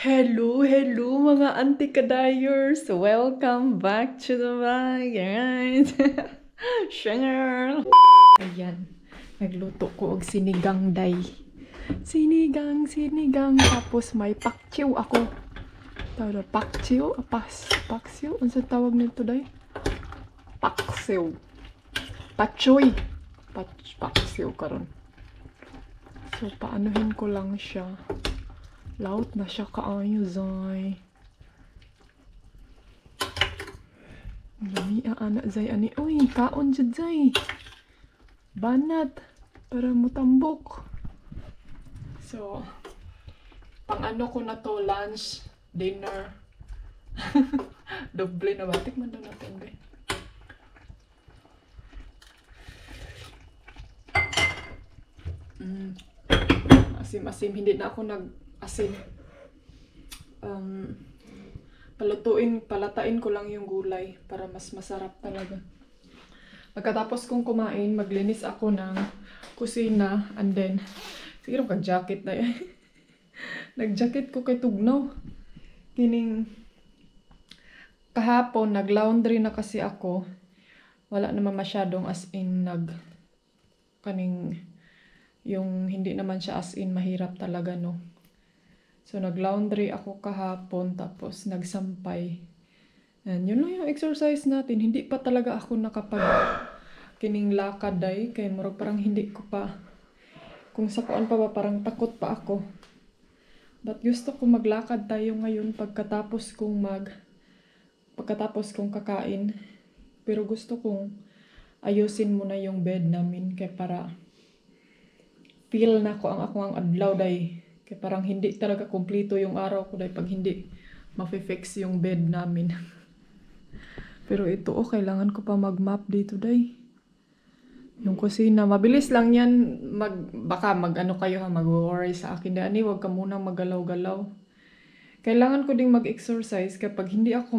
Hello mga anti-kadayers! Welcome back to the vlog, guys! Shanger! Ayan, nagluto ko og sinigang day. Sinigang. Tapos may paksiw ako. Tawag paksiw? Paksiw? Ano sa tawag nito day? Paksiw. Pachoy. Paksiw karon. So, paanuhin ko lang siya. Laut na siya kaayo, Zay. Lami anak, Zay. Ani, uy, kaon dyan, Zay. Banat. Para mutambok. So, pang ano ko na to, lunch, dinner. Doble na ba? Tikman na natin, guys. Asim-asim. Hindi na ako nag-asim. Palatain ko lang yung gulay para mas masarap talaga. Pagkatapos kong kumain, maglinis ako ng kusina and then, siguro kag-jacket na yan. Nag-jacket ko kay Tugnaw. Kining kahapon, nag-laundry na kasi ako. Wala naman masyadong as in yung hindi naman siya as in mahirap talaga, no. So, nag-laundry ako kahapon, tapos nagsampay. And yun lang yung exercise natin. Hindi pa talaga ako kining lakad ay. Kaya murag parang hindi ko pa. Kung sa kuan pa ba, parang takot pa ako. But gusto ko maglakad tayo ngayon pagkatapos kong kakain. Pero gusto kong ayusin muna yung bed namin. Kaya para feel na ko ang adlaw day. Kaya parang hindi talaga kumpleto yung araw ko day pag hindi ma-fix yung bed namin. Pero ito, kailangan ko pa mag-map dito day. Yung kusina, mabilis lang yan. Baka mag-worry sa akin. Dani, wag ka munang maggalaw-galaw. Kailangan ko ding mag-exercise kapag hindi ako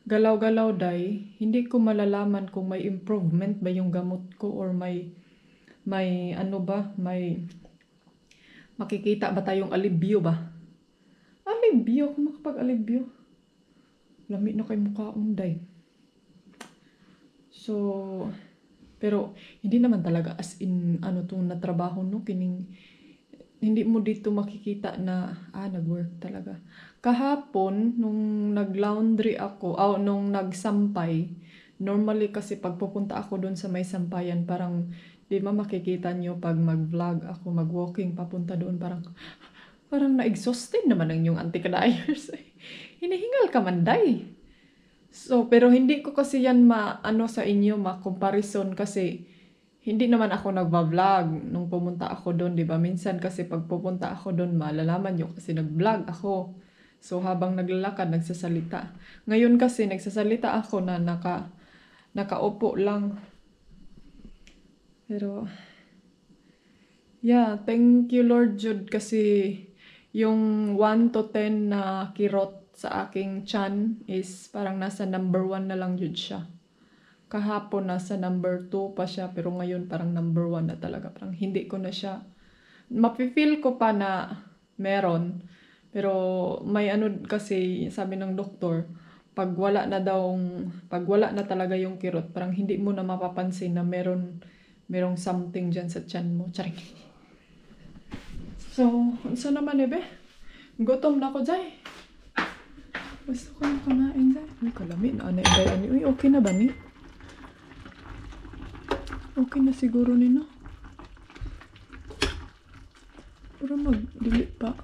maggalaw-galaw day, hindi ko malalaman kung may improvement ba yung gamot ko or may makikita ba tayong alibyo ba? Alibyo? Kung makapag-alibyo. Lami na kay mukha unday. So, pero hindi naman talaga as in na trabaho, no? Hindi mo dito makikita na nag-work talaga. Kahapon, nung nag-laundry ako, nung nagsampay, normally kasi pag pupunta ako doon sa may sampayan, parang di ba makikita nyo pag mag-vlog ako, mag-walking papunta doon, parang na-exhausted naman ang yung anti-kadayers. Hinihingal ka man, day. So, pero hindi ko kasi yan sa inyo, ma-comparison kasi hindi naman ako nagba-vlog nung pumunta ako doon, di ba? Minsan kasi pag pupunta ako doon, malalaman nyo kasi nag-vlog ako. So, habang naglalakad, nagsasalita. Ngayon kasi, nagsasalita ako na nakaupo lang. Pero, yeah, thank you Lord Jude kasi yung 1 to 10 na kirot sa aking chan is parang nasa number 1 na lang Jude siya. Kahapon nasa number 2 pa siya pero ngayon parang number 1 na talaga. Parang hindi ko na siya, mapifeel ko pa na meron. Pero may kasi sabi ng doktor, pag wala na talaga yung kirot, parang hindi mo na mapapansin na merong something dyan sa tiyan mo. Charing. So, saan naman be? Gutom na ako, Jay. Gusto ko na kumain, Jay. Uy, kalami na anay, Jay. Uy, okay na ba ni? Okay na siguro ni, no? Pero magdili pa.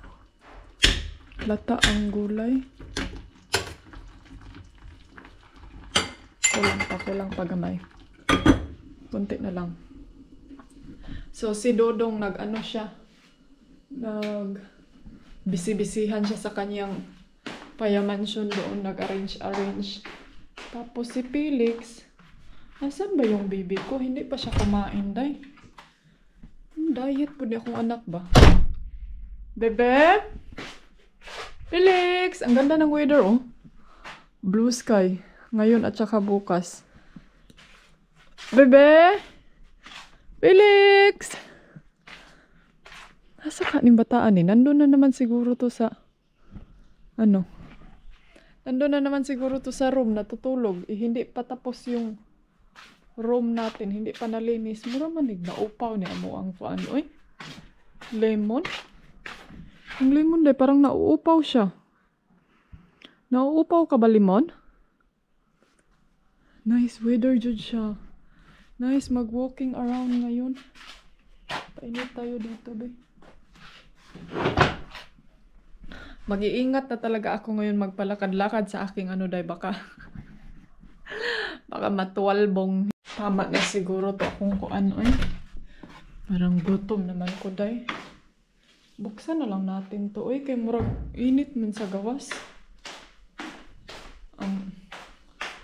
Lata ang gulay. Kulang pa gamay. Kunti na lang. So, si Dodong bisi-bisihan siya sa kanyang payamansion doon, nag-arrange. Tapos si Felix, asan ba yung baby ko? Hindi pa siya kumain, day. Diet po di akong anak ba? Bebe? Felix! Ang ganda ng weather, oh. Blue sky. Ngayon at saka bukas. Bebe? Felix! Nasa ka ning bataan eh. Nandun na naman siguro to sa Ano? Nandun na naman siguro to sa room, natutulog. Hindi pa tapos yung room natin. Hindi pa nalinis. Mura manig na upaw niya mo ang kuan. Uy, lemon. Yung lemon day, parang nauupaw siya. Nauupaw ka ba, lemon? Nice weather jud siya. Nice mag-walking around ngayon. Painit tayo dito, be. Mag-iingat na talaga ako ngayon magpalakad-lakad sa aking ano day, baka matuwalbong. Tama na siguro to kung ano eh. Parang gutom naman ko day. Buksan na lang natin to. Uy, kay murag init man sa gawas.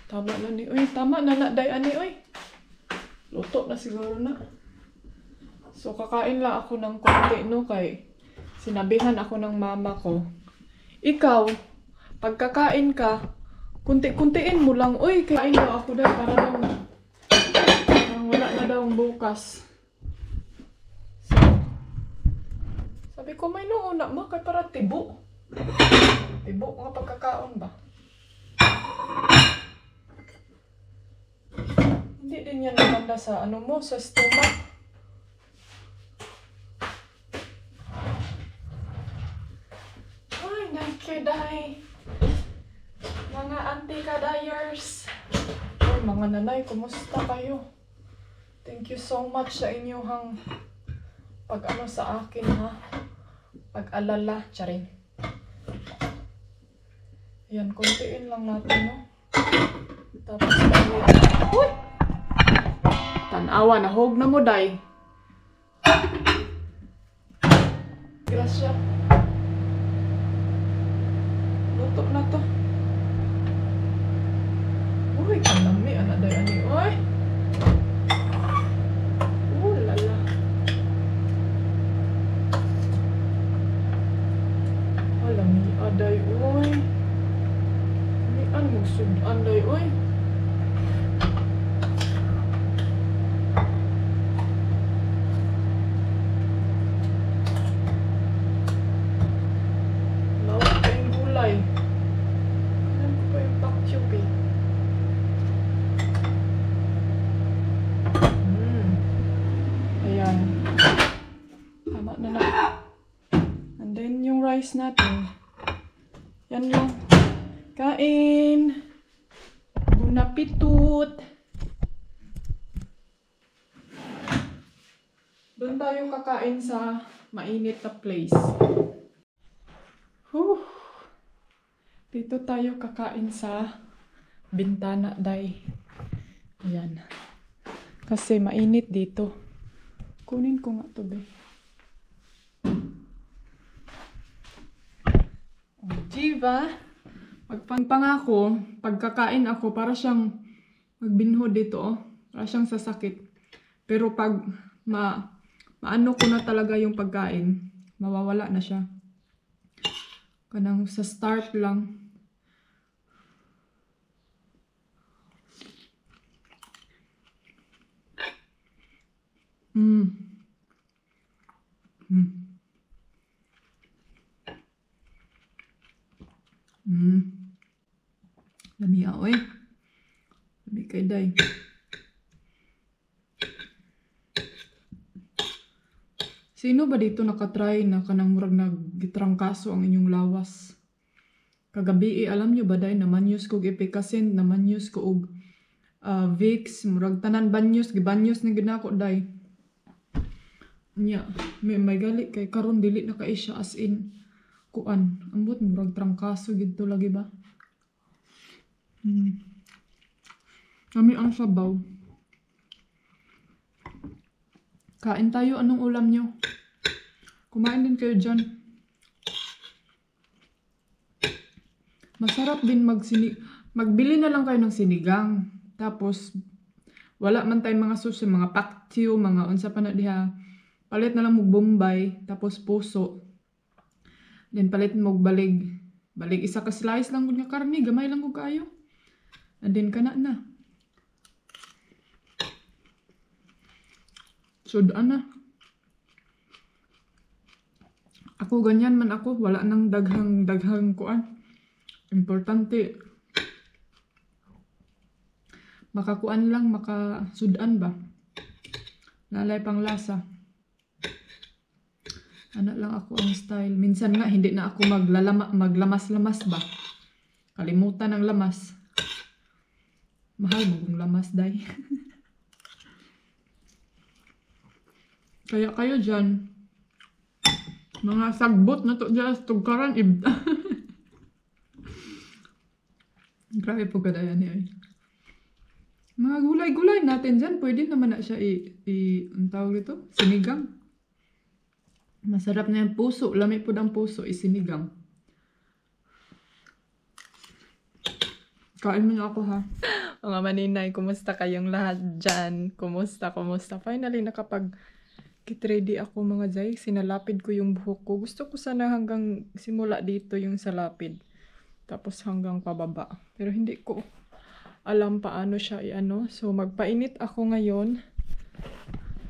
Tama na ni. Uy, tama na na day ani. Uy, luto na siguro na. So, kakain lang ako ng konti, no? Kay sinabihan ako ng mama ko. Ikaw, pagkakain ka, kunti-kuntiin mo lang. Uy, kain daw ako daw para daw parang wala na daw bukas. So, sabi ko, may noon na ma, kay para tibo. Tibo nga pagkakaon ba? Hindi din yan maganda sa ano mo, sa stomach. Ay, nagkiday. Mga anti-kadayers. Ay, mga nanay, kumusta kayo? Thank you so much sa inyong pag-ano sa akin, ha? Pag-alala, charing. Yan, kontiin lang natin, no? Tapos tayo. Uy! Tanawa, nahog na mo, day. Grasya. Luto na to. Uy, kanami, anak day, ani. Uy! Lala. Alami, aday, uy. Mian mo sudan, day, uy. Lawak pa yung gulay. Alam ko pa yung pakyup, eh. Ayan. Tama na na. And then, yung rice natin. Yan lang. Kain. Bunapitut. Doon tayo kakain sa mainit na place. Whew. Dito tayo kakain sa bintana, day. Ayan. Kasi mainit dito. Kunin ko nga to, be. Oh, diba? Magpangako, pagkakain ako, para siyang magbinhod dito, oh. Para siyang sasakit. Pero pag maano ko na talaga yung pagkain, mawawala na siya. Kanang sa start lang. Lami oy. Lami kay day. Sino ba dito nakatry na kanang murag naggitrangkaso ang inyong lawas? Kagabi alam nyo ba day na manyos ko epikasin, na manyos ko og Vicks, murag tanan banyos, gibanyos na ginako day. Nya, may gali kay karon dili na kay siya as in kuan. Ambot murag trangkaso gid to lagi ba? Kami ang sabaw. Kain tayo, anong ulam nyo? Kumain din kayo dyan. Masarap din magbili na lang kayo ng sinigang. Tapos, wala man tayong mga sushi, mga paktyo, mga unsa pa na diha. Palit na lang mo bombay, tapos puso. Then palit mo balig. Balig isa ka slice lang nga karne, gamay lang ko kayo. And then kana na. Sudan na. Ako ganyan man ako, wala nang daghang kuan. Importante, makakuan lang, makasudan ba? Nalay pang lasa. Ano lang ako ang style. Minsan nga, hindi na ako maglamas-lamas ba? Kalimutan ng lamas. Mahal mo kung lamas, day. Kaya kayo dyan, mga sagbot na to dyan, tugkaran, ibda. Grabe po kadayan niya. Mga gulay-gulay natin dyan, pwede naman na siya ang tawag ito, sinigang. Masarap na yung puso. Lami po ng puso, isinigang. Kain mo na ako ha. Mga maninay, kumusta kayong lahat dyan? Kumusta? Finally, get ready ako mga jay. Sinalapid ko yung buhok ko. Gusto ko sana hanggang simula dito yung salapid. Tapos hanggang pababa. Pero hindi ko alam paano siya i-ano. So, magpainit ako ngayon.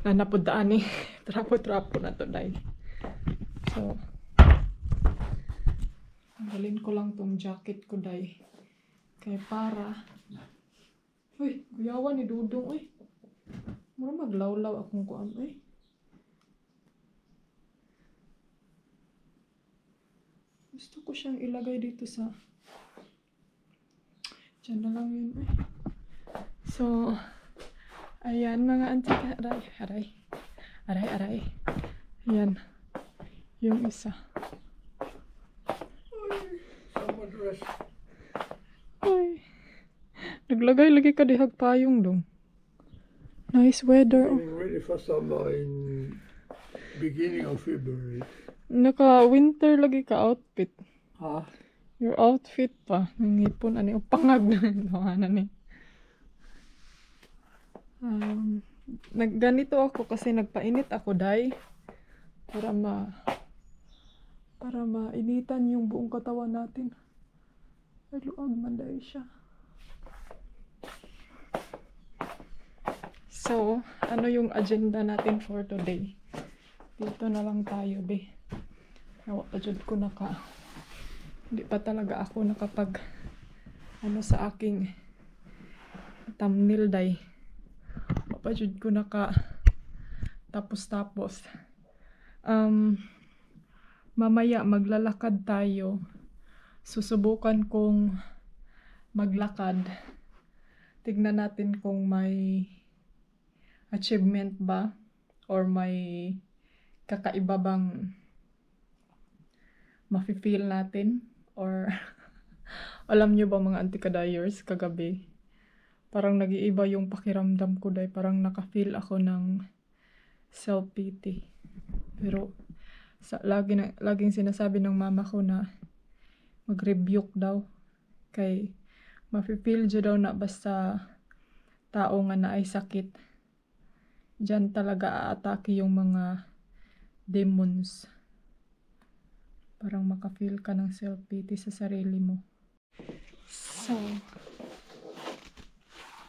Napudaan eh. Trapo-trapo na to, day. So, tanggalin ko lang tong jacket ko, day. Kaya para... Uy, guyawan ni Dudong, uy. Mura maglawlaw akong kuan, uy. Gusto ko siyang ilagay dito sa... Diyan na lang yun, uy. So, ayan mga antika. Aray. Ayan. Yung isa. Ay. Naglagay lagi ka dihag payong dong. Nice weather. Getting ready for summer in beginning of February. Naka-winter lagi ka outfit. Ah, Your outfit pa. Nangipon. Ano yung pangag na. Nawanan eh. Ganito ako kasi nagpainit ako, day. Para mainitan yung buong katawan natin. Ay, luag man dahil siya. So, ano yung agenda natin for today? Dito na lang tayo, be. Nawapajud ko hindi pa talaga ako nakapag sa aking thumbnail, day. Wapajud ko tapos. Mamaya maglalakad tayo. Susubukan kong maglakad. Tignan natin kung may achievement ba or may kakaiba bang mafe-feel natin or alam nyo ba mga antikadayers kagabi parang nag-iiba yung pakiramdam ko, dahil parang naka-feel ako ng self-pity. Pero laging sinasabi ng mama ko na mag-rebuke daw. Kay mafe-feel dyo daw na basta tao nga na ay sakit. Diyan talaga aatake yung mga demons. Parang maka-feel ka ng self-pity sa sarili mo. So,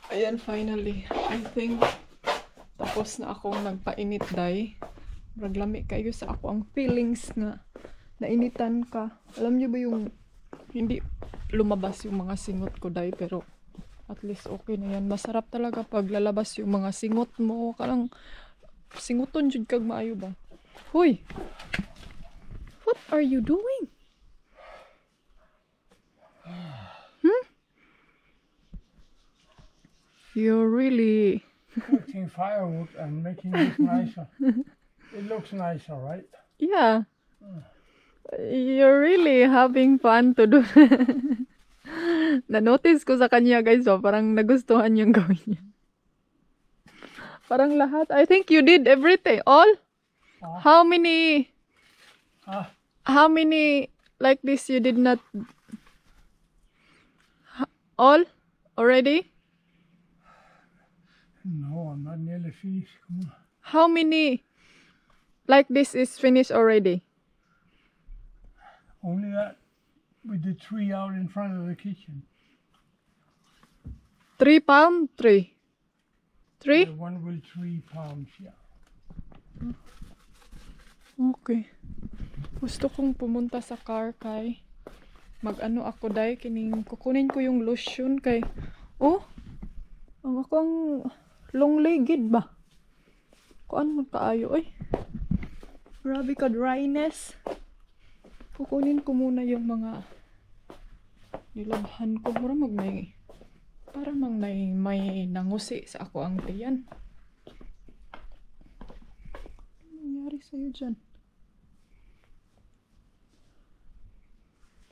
ayan, finally. I think tapos na akong nagpainit, day. Maglami kayo sa ako ang feelings nga nainitan ka. Alam niyo ba yung hindi lumabas yung mga singot ko, day, pero at least okay na yan. Masarap talaga pag lalabas yung mga singot mo. Karang singoton jud kag maayo ba? Hoy! What are you doing? You're really... collecting firewood and making it nicer. It looks nicer, right? Yeah. You're really having fun to do. Na-notice ko sa kanya, guys, parang nagustuhan yung gawin niya. Parang lahat. I think you did everything. All? How many like this you did not... All? Already? No, I'm not nearly finished. Come on. How many like this is finished already? Only that we did 3 out in front of the kitchen. 3 pounds? 3? The one will 3 pounds, yeah. Okay. Gusto kong pumunta sa car, kay mag-ano ako dai kining kukunin ko yung lotion kay oh, ang akong long-legged ba? Kuan mo kaayo oy. Grabe ka dryness. Kukunin ko muna yung mga nilabhan ko. Para may nangusi sa ako ang tiyan. Ano nangyari sa'yo dyan?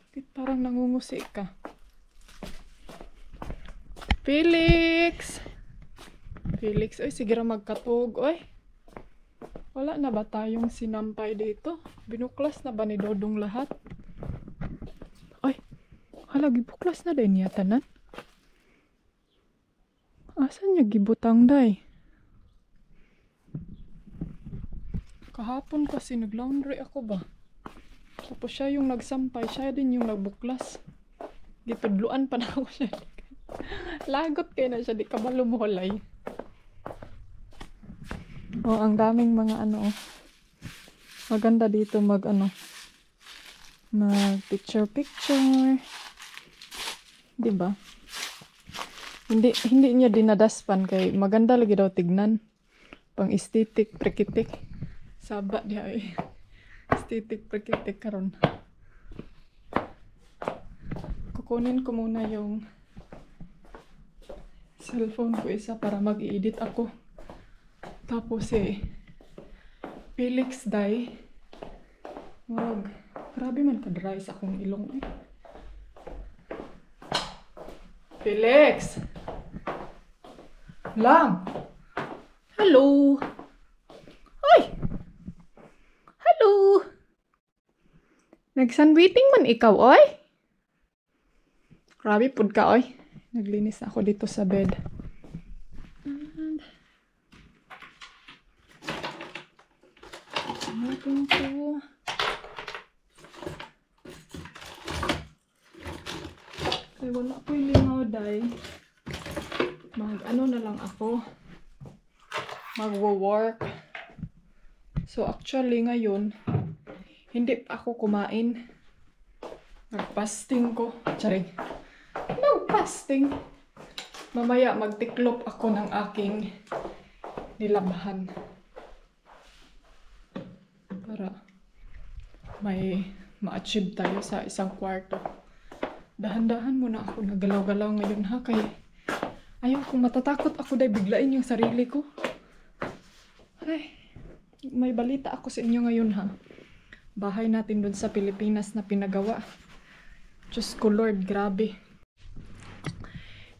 Bakit parang nangungusi ka? Felix! Felix, oy, sige ra magkatog, oy. Wala na ba tayong sinampay dito? Binuklas na ba ni Dodong lahat? Ay, hala, gibuklas na din niya tanan. Asan niya gibutang day? Kahapon kasi naglaundry ako ba? Tapos siya yung nagsampay, siya din yung nagbuklas. Gitudluan pa na ako siya. Lagot kayo na siya, di ka malumuholay. Oh, ang daming mga ano. Maganda dito mag picture. 'Di ba? Hindi niya dinadaspan kay maganda lagi daw tignan. Pang aesthetic, prakitik. Saba diha eh. Aesthetic, prakitik karon. Kukunin ko muna yung cellphone ko isa para mag-i-edit ako. Tapos Felix day. Wag. Grabe man ka-dry sa akong ilong eh. Felix! Lang! Hello! Ay! Hello! Nagsunbathing man ikaw, oy? Grabe pud ka, oy. Naglinis ako dito sa bed. Natin ko. Kaya wala ko yung lingaw, day. Na lang ako. Magwo-work. So, actually, ngayon, hindi pa ako kumain. Nagpasting ko. Charing. Nagpasting. Mamaya, magtiklop ako ng aking nilabhan. Para may ma-achieve tayo sa isang kwarto. Dahan-dahan muna ako nagalaw-galaw ngayon ha, kay ayaw kung matatakot ako dahil biglain yung sarili ko. Ay, may balita ako sa inyo ngayon ha. Bahay natin dun sa Pilipinas na pinagawa. Diyos ko Lord, grabe.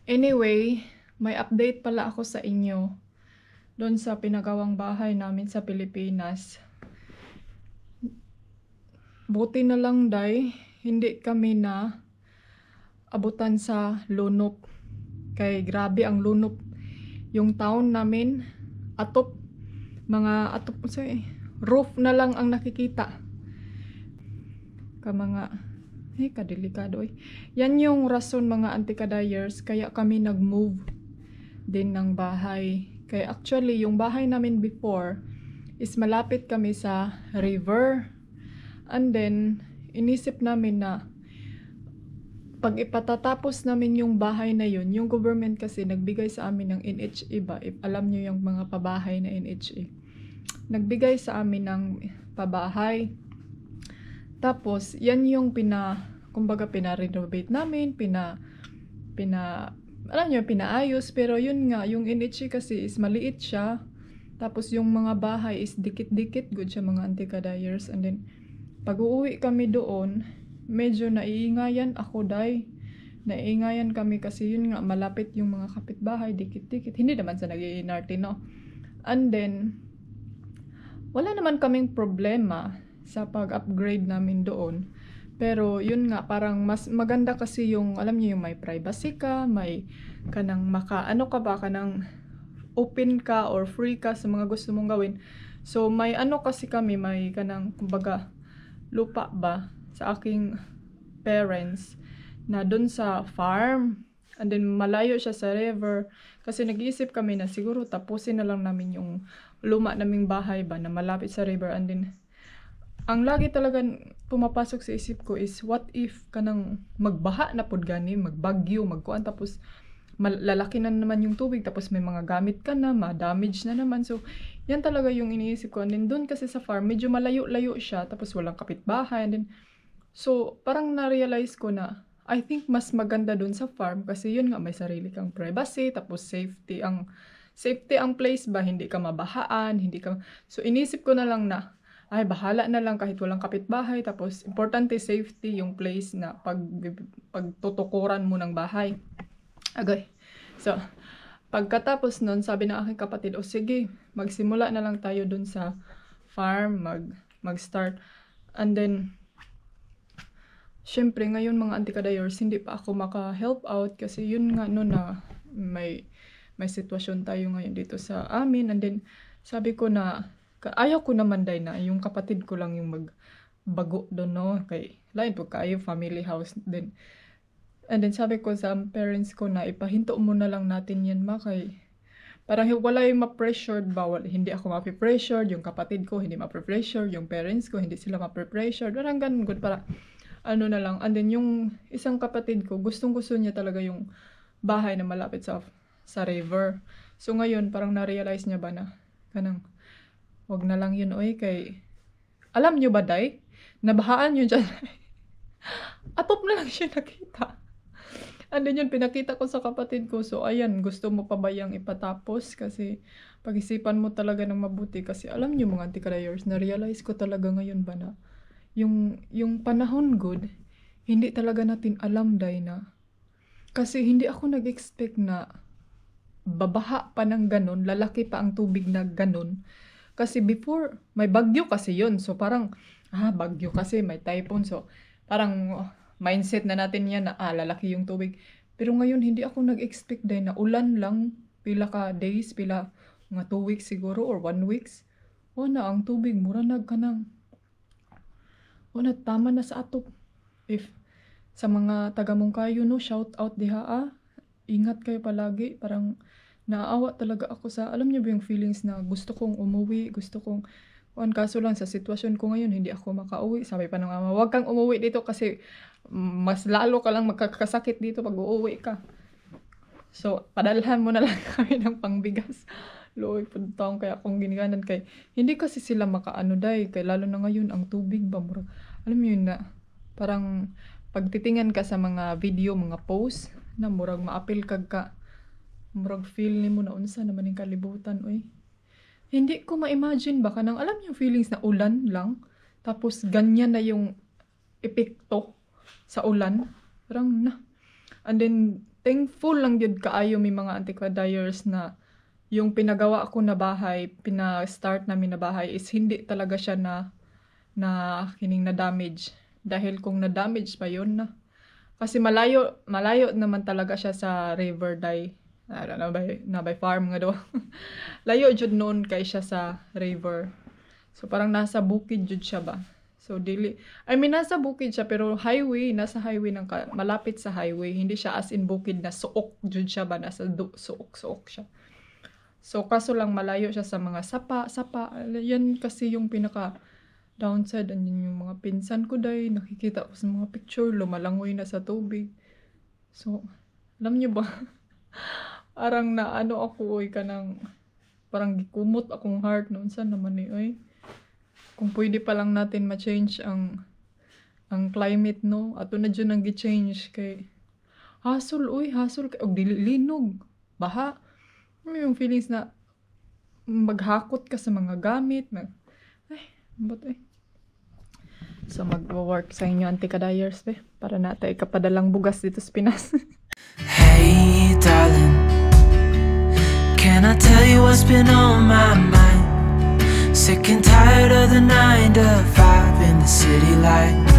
Anyway, may update pala ako sa inyo dun sa pinagawang bahay namin sa Pilipinas. Buti na lang day, hindi kami na abutan sa lunop. Kay grabe ang lunop. Yung town namin, roof na lang ang nakikita. Kadelikado eh. Yan yung rason mga antikadayers, kaya kami nag-move din ng bahay. Kaya actually, yung bahay namin before is malapit kami sa river. And then, inisip namin na pag ipatatapos namin yung bahay na yun, yung government kasi nagbigay sa amin ng NHA ba? If alam nyo yung mga pabahay na NHA. Nagbigay sa amin ng pabahay. Tapos, yan yung pina-renovate namin, pinaayos. Pero yun nga, yung NHA kasi is maliit siya. Tapos yung mga bahay is dikit-dikit, good siya mga antikadayers. And then, pag uuwi kami doon, medyo naiingayan ako day. Naiingayan kami kasi yun nga, malapit yung mga kapitbahay, dikit-dikit. Hindi naman sa nag-iinarte, no? And then, wala naman kaming problema sa pag-upgrade namin doon. Pero yun nga, parang mas maganda kasi yung, alam niyo yung may privacy ka, may kanang kanang open ka or free ka sa mga gusto mong gawin. So may kasi kami, may kanang kumbaga lupa ba sa aking parents na dun sa farm. And then malayo siya sa river. Kasi nag-iisip kami na siguro tapusin na lang namin yung luma naming bahay ba na malapit sa river. And then ang lagi talaga pumapasok sa isip ko is what if kanang magbaha na pod gani, magbagyo, magkuan tapos lalaki na naman yung tubig tapos may mga gamit ka na, ma-damage na naman. So, yan talaga yung iniisip ko. And then doon kasi sa farm, medyo malayo-layo siya tapos walang kapitbahay. And then, so, parang na-realize ko na I think mas maganda doon sa farm kasi yun nga may sarili kang privacy tapos safety ang place ba, hindi ka mabahaan, hindi ka... So, inisip ko na lang na ay, bahala na lang kahit walang kapitbahay. Tapos, importante safety yung place na pagtutukuran mo ng bahay. Okay. So, pagkatapos nun, sabi ng aking kapatid, o sige, magsimula na lang tayo dun sa farm, mag-start. And then, syempre, ngayon mga antikadayors, hindi pa ako maka-help out kasi yun nga no na may sitwasyon tayo ngayon dito sa amin. And then, sabi ko na, ayaw ko naman day na yung kapatid ko lang yung magbago doon, no? Kay lain po kayo, family house din. And then sabi ko sa parents ko na ipahinto muna lang natin yan kay parang wala yung ma-pressured ba, hindi ako ma-pressured, yung kapatid ko hindi ma-pressured, yung parents ko hindi sila ma-pressured, parang ganun good para ano na lang. And then yung isang kapatid ko, gustong-gusto niya talaga yung bahay na malapit sa river. So ngayon parang na-realize niya ba na kanang wag na lang yun, oy, kay... Alam nyo ba, day? Nabahaan nyo dyan. Atop na lang siya nakita. And then yun, pinakita ko sa kapatid ko. So, ayan, gusto mo pa ba yung ipatapos? Kasi, pag-isipan mo talaga ng mabuti. Kasi, alam nyo mga antikadayors, na-realize ko talaga ngayon ba na yung panahon good, hindi talaga natin alam, day na. Kasi, hindi ako nag-expect na babaha pa ng ganun, lalaki pa ang tubig na ganun. Kasi before, may bagyo kasi yun. So parang, bagyo kasi, may typhoon. So parang mindset na natin yan na lalaki yung tubig. Pero ngayon, hindi ako nag-expect din na ulan lang, pila ka days, pila mga 2 weeks siguro or 1 weeks. Na ang tubig, mura nagkanang. Na tama na sa atop. If sa mga taga Mungkayo, no, shout out diha, ingat kayo palagi. Parang naawa talaga ako sa, alam niyo ba yung feelings na gusto kong umuwi, kaso lang sa sitwasyon ko ngayon, hindi ako makauwi. Sabi pa ng mama, huwag kang umuwi dito kasi mas lalo ka lang magkakasakit dito pag uuwi ka. So, padalhan mo na lang kami ng pangbigas. Loy, puntaong kaya akong ginikanan kay, hindi kasi sila makaano day, kay lalo na ngayon, ang tubig ba, murag, alam mo yun na, parang pagtitingan ka sa mga video, mga post, na murag maapil kag ka, murag feel ni mo na unsa naman yung kalibutan, oy. Hindi ko ma-imagine baka nang alam yung feelings na ulan lang, tapos ganyan na yung epekto sa ulan. Parang na. And then, thankful lang yun kaayo may mga antikadayors na yung pinagawa ko na bahay, pina-start namin na bahay is hindi talaga siya na kining na-damage. Dahil kung na-damage pa yun na. Kasi malayo naman talaga siya sa river day. Na by farm nga daw. Layo jud noon kay siya sa river. So parang nasa bukid jud siya ba. So nasa bukid siya pero nasa highway malapit sa highway. Hindi siya as in bukid na suok jud siya ba, nasa suok siya. So kaso lang malayo siya sa mga sapa. Yan kasi yung pinaka downside. And yung mga pinsan ko day, nakikita ko sa mga picture, lumalangoy na sa tubig. So alam niyo ba? Parang naano ako, oy, parang gikumot akong heart noon. Saan naman oy. Kung pwede pa lang natin ma-change ang climate, no? Ato na dyan ang gi-change kay hasol kay og linog, baha. Yung feelings na maghakot ka sa mga gamit. So mag-work sa inyo antikadayers, para natin ikapadalang bugas dito sa Pinas. Hey darling, can I tell you what's been on my mind? Sick and tired of the 9 to 5 in the city lights.